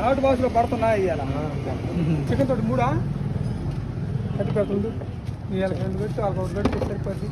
Hot బాక్స్లో పడుతున్నాయి ఇవాళ. చికెన్ తోటి 3 కట్టి పెడుతుంది. ఇవాళ 2 పెట్టి వాళ్ళకి 1 పెట్టి సరిపోద్ది.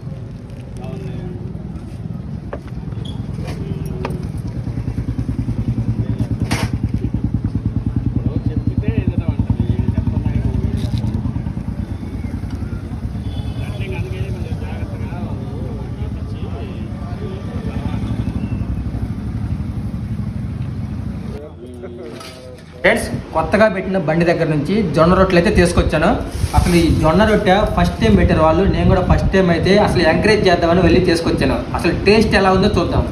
ఫ్రెండ్స్, కొత్తగా పెట్టిన బండి దగ్గర నుంచి జొన్న రొట్టెలు అయితే తీసుకొచ్చాను. అసలు ఈ జొన్న రొట్టె ఫస్ట్ టైం పెట్టారు వాళ్ళు. నేను కూడా ఫస్ట్ టైం అయితే అసలు ఎంకరేజ్ చేద్దామని వెళ్ళి తీసుకొచ్చాను. అసలు టేస్ట్ ఎలా ఉందో చూద్దాం.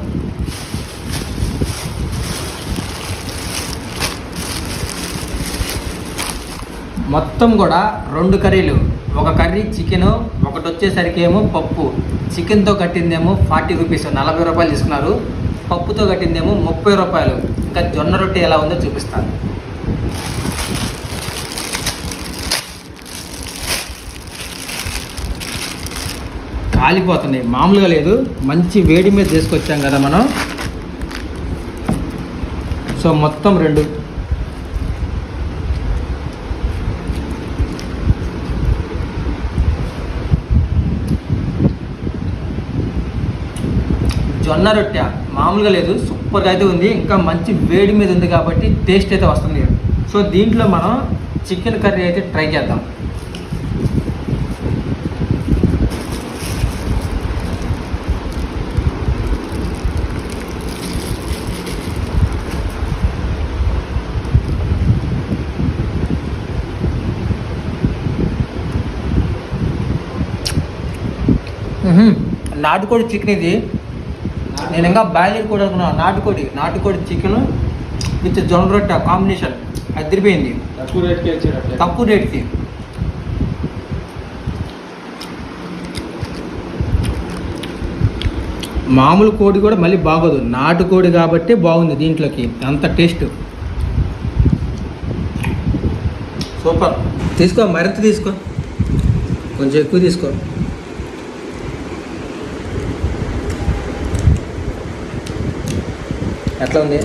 మొత్తం కూడా 2 కర్రీలు, ఒక కర్రీ చికెను, ఒకటి వచ్చేసరికి ఏమో పప్పు. చికెన్తో కట్టిందేమో 40 రూపీస్, 40 రూపాయలు తీసుకున్నారు. పప్పుతో కట్టిందేమో 30 రూపాయలు. ఇంకా జొన్న రొట్టె ఎలా ఉందో చూపిస్తాను. కాలిపోతున్నాయి, మామూలుగా లేదు. మంచి వేడి మీద తీసుకొచ్చాం కదా మనం. సో మొత్తం 2. జొన్న రొట్టె మామూలుగా లేదు, సూపర్గా అయితే ఉంది. ఇంకా మంచి వేడి మీద ఉంది కాబట్టి టేస్ట్ అయితే వస్తుంది. సో దీంట్లో మనం చికెన్ కర్రీ అయితే ట్రై చేద్దాం. నాటుకోడి చికెన్ ఇది. నేను ఇంకా బాయిలర్ కూడా అనుకున్నాను. నాటుకోడి చికెన్ విత్ జొన్న రొట్టె కాంబినేషన్ అదిరిపోయింది. తక్కువ రేట్కి. మామూలు కోడి కూడా మళ్ళీ బాగోదు, నాటుకోడి కాబట్టి బాగుంది. దీంట్లోకి అంత టేస్ట్ సూపర్. తీసుకో, మరింత తీసుకో, కొంచెం ఎక్కువ తీసుకో. ఎట్లా ఉంది?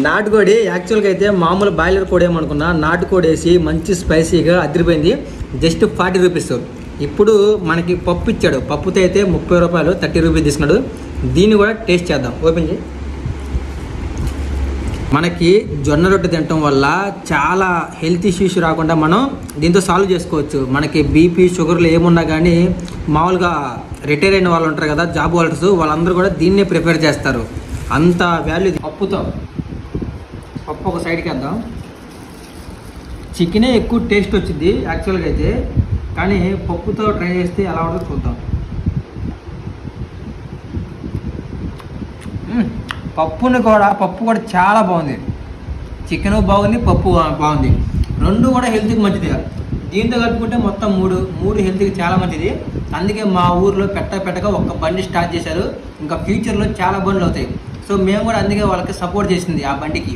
నాటుకోడి యాక్చువల్గా అయితే మామూలు బాయిలర్ కోడి ఏమనుకున్నా, నాటుకోడి వేసి మంచి స్పైసీగా అదిరిపోయింది. Just 40 rupees. ఇప్పుడు మనకి పప్పు ఇచ్చాడు. పప్పుతో అయితే 30 రూపాయలు, 30 రూపీస్ తీసుకున్నాడు. దీన్ని కూడా టేస్ట్ చేద్దాం. ఓపెన్ చేయి. మనకి జొన్న రొట్టె తినటం వల్ల చాలా హెల్త్ ఇష్యూస్ రాకుండా మనం దీంతో సాల్వ్ చేసుకోవచ్చు. మనకి బీపీ, షుగర్లు ఏమున్నా కానీ మామూలుగా రిటైర్ అయిన వాళ్ళు ఉంటారు కదా, జాబ్ హోల్డర్స్, వాళ్ళందరూ కూడా దీన్నే ప్రిఫర్ చేస్తారు. అంత వాల్యూ. పప్పుతో పప్పు ఒక సైడ్కి వేద్దాం. చికెనే ఎక్కువ టేస్ట్ వచ్చింది యాక్చువల్గా అయితే, కానీ పప్పుతో ట్రై చేస్తే ఎలా ఉంటుందో చూద్దాం. పప్పు కూడా చాలా బాగుంది. చికెన్ బాగుంది, పప్పు బాగుంది. 2 కూడా హెల్త్కి మంచిది. దీంతో కలుపుకుంటే మొత్తం 3 హెల్త్కి చాలా మంచిది. అందుకే మా ఊర్లో పెట్టగా ఒక బండి స్టార్ట్ చేశారు. ఇంకా ఫ్యూచర్లో చాలా బండ్లు అవుతాయి. సో మేము కూడా అందుకే వాళ్ళకి సపోర్ట్ చేసింది ఆ బండికి.